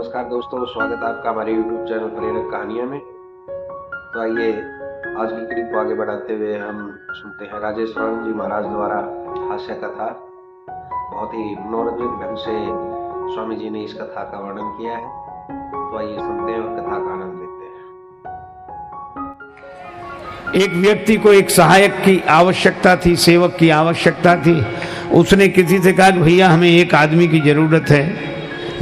नमस्कार दोस्तों, स्वागत है आपका हमारे YouTube चैनल प्रेरक कहानियाँ में। तो आइए आज की कड़ी को आगे बढ़ाते हुए हम सुनते हैं राजेश्वरानंद जी महाराज द्वारा हास्य कथा। बहुत ही मनोरंजक ढंग से स्वामी जी ने इस कथा का वर्णन किया है। तो आइए सुनते हैं और कथा का आनंद लेते हैं। एक व्यक्ति को एक सहायक की आवश्यकता थी, सेवक की आवश्यकता थी। उसने किसी से कहा कि भैया हमें एक आदमी की जरूरत है,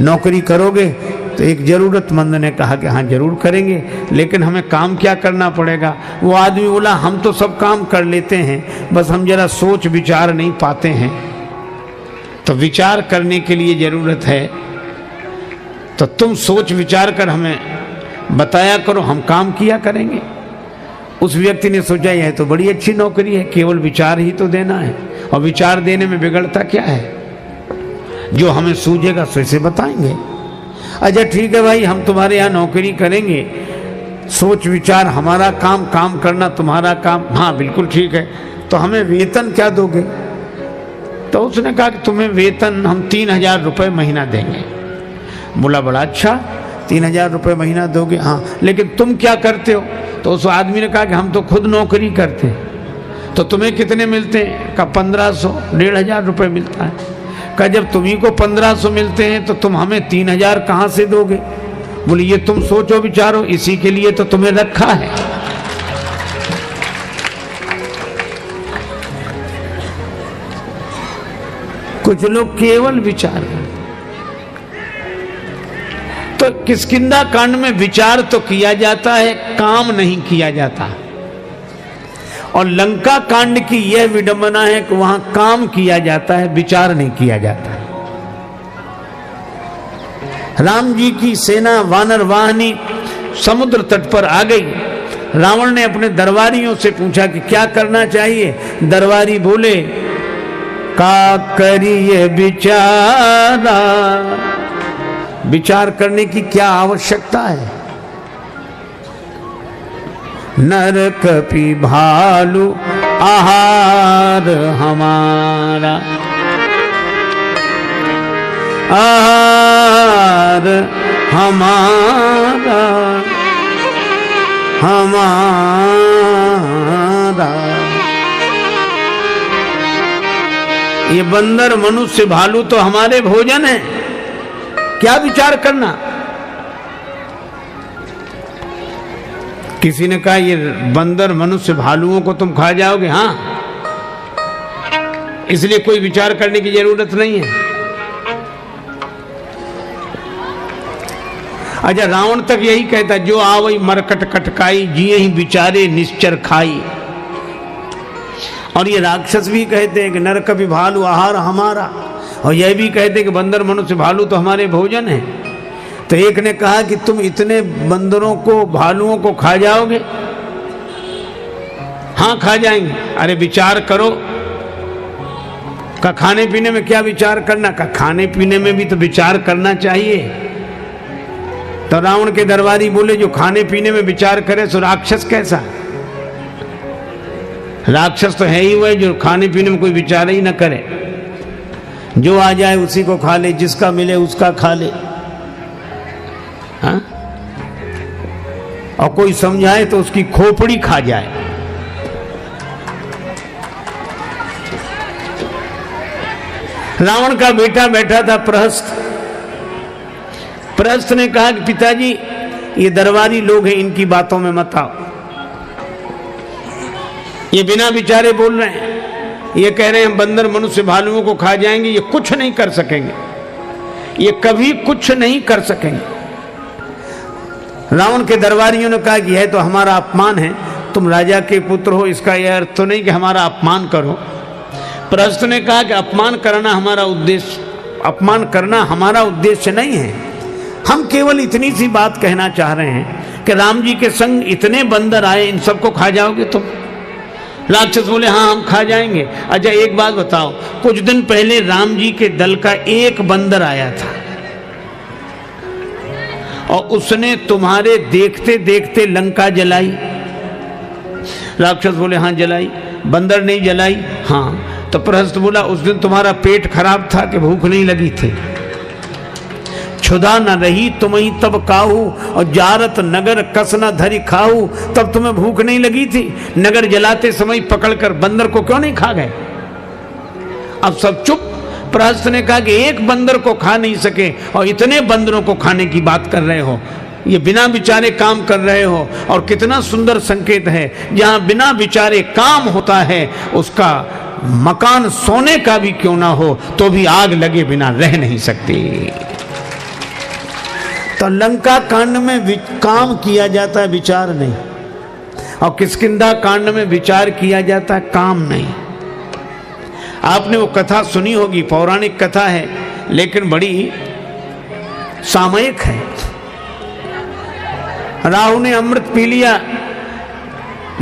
नौकरी करोगे? तो एक जरूरतमंद ने कहा कि हाँ जरूर करेंगे, लेकिन हमें काम क्या करना पड़ेगा? वो आदमी बोला हम तो सब काम कर लेते हैं, बस हम जरा सोच विचार नहीं पाते हैं, तो विचार करने के लिए जरूरत है। तो तुम सोच विचार कर हमें बताया करो, हम काम किया करेंगे। उस व्यक्ति ने सोचा यह तो बड़ी अच्छी नौकरी है, केवल विचार ही तो देना है, और विचार देने में बिगड़ता क्या है? जो हमें सूझेगा सो इसे बताएंगे। अच्छा ठीक है भाई, हम तुम्हारे यहाँ नौकरी करेंगे, सोच विचार हमारा काम, काम करना तुम्हारा काम। हाँ बिल्कुल ठीक है, तो हमें वेतन क्या दोगे? तो उसने कहा कि तुम्हें वेतन हम 3,000 रुपये महीना देंगे। बोला बड़ा अच्छा, 3,000 रुपये महीना दोगे? हाँ, लेकिन तुम क्या करते हो? तो उस आदमी ने कहा कि हम तो खुद नौकरी करते हैं। तो तुम्हें कितने मिलते हैं? का 1500, 1,500 रुपये मिलता है। का जब तुम्ही को 1500 मिलते हैं तो तुम हमें 3,000 कहाँ से दोगे? बोले ये तुम सोचो विचारो, इसी के लिए तो तुम्हें रखा है। कुछ लोग केवल विचार करते। तो किष्किंधा कांड में विचार तो किया जाता है, काम नहीं किया जाता। और लंका कांड की यह विडंबना है कि वहां काम किया जाता है, विचार नहीं किया जाता। राम जी की सेना वानर वाहिनी समुद्र तट पर आ गई। रावण ने अपने दरबारियों से पूछा कि क्या करना चाहिए? दरबारी बोले का करिए विचारा, विचार करने की क्या आवश्यकता है? नर कपि भालू आहार हमारा, आहार हमारा, हमारा। ये बंदर मनुष्य भालू तो हमारे भोजन है, क्या विचार करना? किसी ने कहा ये बंदर मनुष्य भालुओं को तुम खा जाओगे? हाँ, इसलिए कोई विचार करने की जरूरत नहीं है। अच्छा, रावण तक यही कहता जो आवई मरकट कटकाई, जिये ही विचारे निश्चर खाई। और ये राक्षस भी कहते हैं कि नर कपि भालू आहार हमारा, और यह भी कहते हैं कि बंदर मनुष्य भालू तो हमारे भोजन है। तो एक ने कहा कि तुम इतने बंदरों को, भालुओं को खा जाओगे? हाँ खा जाएंगे। अरे विचार करो। का खाने पीने में क्या विचार करना? का खाने पीने में भी तो विचार करना चाहिए। तो रावण के दरबारी बोले जो खाने पीने में विचार करे सो राक्षस कैसा? राक्षस तो है ही वह जो खाने पीने में कोई विचार ही न करे, जो आ जाए उसी को खा ले, जिसका मिले उसका खा ले। हाँ? और कोई समझाए तो उसकी खोपड़ी खा जाए। रावण का बेटा बैठा था प्रहस्त। प्रहस्त ने कहा कि पिताजी ये दरबारी लोग हैं, इनकी बातों में मत आओ। ये बिना विचारे बोल रहे हैं, ये कह रहे हैं बंदर मनुष्य भालुओं को खा जाएंगे। ये कुछ नहीं कर सकेंगे, ये कभी कुछ नहीं कर सकेंगे। रावण के दरबारियों ने कहा कि यह तो हमारा अपमान है, तुम राजा के पुत्र हो, इसका यह अर्थ तो नहीं कि हमारा अपमान करो। प्रहस्त ने कहा कि अपमान करना हमारा उद्देश्य नहीं है। हम केवल इतनी सी बात कहना चाह रहे हैं कि राम जी के संग इतने बंदर आए, इन सबको खा जाओगे तुम? राक्षस बोले हाँ हम खा जाएंगे। अच्छा एक बात बताओ, कुछ दिन पहले राम जी के दल का एक बंदर आया था और उसने तुम्हारे देखते देखते लंका जलाई। राक्षस बोले हाँ जलाई। बंदर नहीं जलाई? हाँ। तो प्रहस्त बोला उस दिन तुम्हारा पेट खराब था कि भूख नहीं लगी थी? क्षुधा न रही तुम्ही तब काहू, और जारत नगर कस न धरी खाऊ, तब तुम्हें भूख नहीं लगी थी? नगर जलाते समय पकड़कर बंदर को क्यों नहीं खा गए? अब सब चुप। प्रहस्त ने कहा कि एक बंदर को खा नहीं सके और इतने बंदरों को खाने की बात कर रहे हो, ये बिना विचारे काम कर रहे हो। और कितना सुंदर संकेत है, जहां बिना विचारे काम होता है उसका मकान सोने का भी क्यों ना हो तो भी आग लगे बिना रह नहीं सकती। तो लंका कांड में काम किया जाता है, विचार नहीं, और किष्किंधा कांड में विचार किया जाता है, काम नहीं। आपने वो कथा सुनी होगी, पौराणिक कथा है लेकिन बड़ी सामयिक है। राहु ने अमृत पी लिया,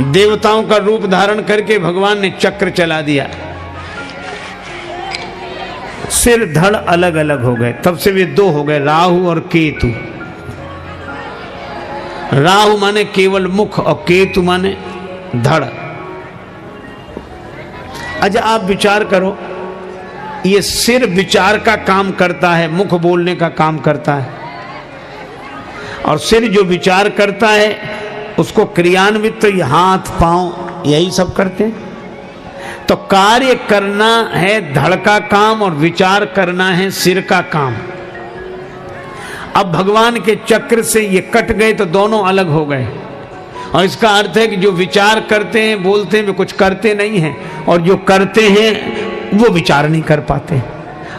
देवताओं का रूप धारण करके भगवान ने चक्र चला दिया, सिर धड़ अलग अलग हो गए। तब से वे दो हो गए, राहु और केतु। राहु माने केवल मुख और केतु माने धड़। अच्छा आप विचार करो, ये सिर विचार का काम करता है, मुख बोलने का काम करता है, और सिर जो विचार करता है उसको क्रियान्वित तो ये हाथ पांव यही सब करते हैं। तो कार्य करना है धड़ का काम और विचार करना है सिर का काम। अब भगवान के चक्र से ये कट गए तो दोनों अलग हो गए, और इसका अर्थ है कि जो विचार करते हैं बोलते हैं वे कुछ करते नहीं हैं, और जो करते हैं वो विचार नहीं कर पाते।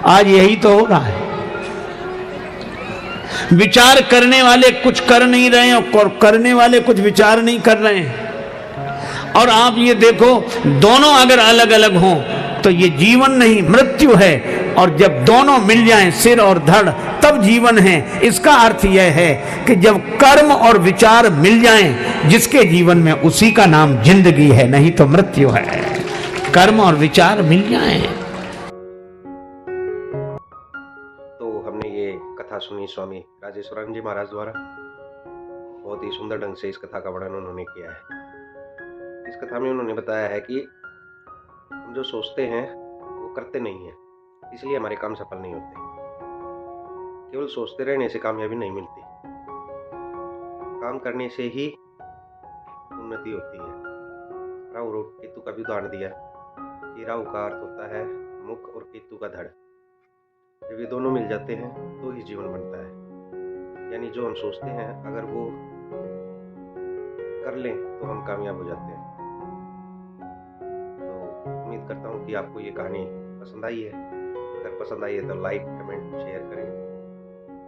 आज यही तो हो रहा है, विचार करने वाले कुछ कर नहीं रहे हैं और करने वाले कुछ विचार नहीं कर रहे हैं। और आप ये देखो, दोनों अगर अलग अलग हों तो ये जीवन नहीं मृत्यु है, और जब दोनों मिल जाएं सिर और धड़ तब जीवन है। इसका अर्थ यह है कि जब कर्म और विचार मिल जाएं जिसके जीवन में, उसी का नाम जिंदगी है, नहीं तो मृत्यु है। कर्म और विचार मिल जाएं। तो हमने ये कथा सुनी स्वामी राजेश्वरानंद जी महाराज द्वारा। बहुत ही सुंदर ढंग से इस कथा का वर्णन उन्होंने किया है। इस कथा में उन्होंने बताया है कि हम जो सोचते हैं वो करते नहीं हैं, इसलिए हमारे काम सफल नहीं होते। केवल सोचते रहने से कामयाबी नहीं मिलती, काम करने से ही उन्नति होती है। राहु और केतु का भी उदाहरण दिया कि राहु का अर्थ होता है मुख और केतु का धड़। जब ये दोनों मिल जाते हैं तो ही जीवन बनता है। यानी जो हम सोचते हैं अगर वो कर लें तो हम कामयाब हो जाते हैं। तो उम्मीद करता हूँ कि आपको ये कहानी पसंद आई है। अगर पसंद आई है तो लाइक कमेंट शेयर करें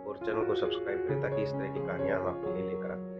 और चैनल को सब्सक्राइब करें ताकि इस तरह की कहानियाँ हम आपके लिए लेकर आते हैं।